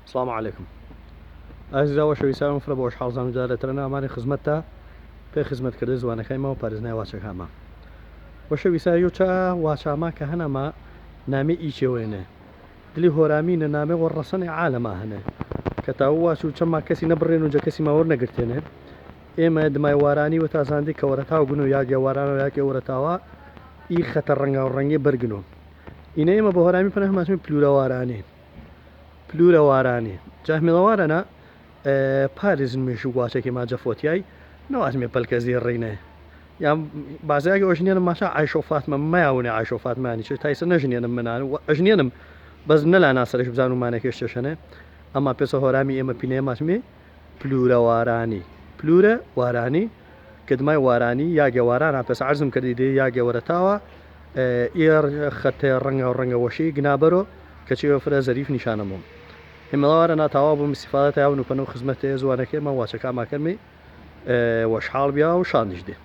السلام عليكم. ئازیزا وەشەویستان فرە بە وەشحاڵزان و جارێترە ئامانی خزمەتتە پێی خزمەتکردن زوانەکەیمەوە و پارێزنای واچەکانمان. وەشەویستان یۆچە واچاما کە هەنەما نامێ ئیچێوێنێ دلی هۆرامینە نامێ وەڕەسەنی عالەما هەنێ کە تاوە واچ و چەما کەسی نەبڕێن و جە کەسی ماوەڕ نەگرتێنێ ئێمە دمای وارانی و تازاندی کە وەرەتاو گون و یاگێ واران و یاکێ وەرەتاوە ئی خەتە ڕەنگا و ڕەنگی بەرگنۆ ئینە ئێمە بە هۆرامی پەنە هەماسمی پلورە وارانێ پلورە وارانێ جاهمیڵەوارەنە پارێزن مێشو واچێکی ماجەفۆتیای نەوازمێ پەلکەزی ڕێینێ یان بازایگە ئۆژنێنم ماشا عیشۆفاتمە مایاونێ عیشۆفاتمانی چ تایسە نەژنێنم منان و ئەژنێنم بەس نەلا ناسەرش بزان ومانێکێش چێشەنێ ئەمما پێسە هۆرامی ئێمە پینەیە ماسمێ پلورە وارانی پلورە وارانی کە دمای وارانی یاگێ وارانە پێسە عەرزم کردی دێ یاگێ وەرەتاوە ئێر خەتێ ڕەنگە و ڕەنگە وەشی گنابەرۆ کەچی فرە زەریف نیشانەمەوە هێمەڵەوارە ناتاوا بۆ میسیفادەتە یاون و پەنە و خزمەتێ زوانەکەی مە واچەکە ماکەرمی وەشحاڵ بیا و شاندیش دێ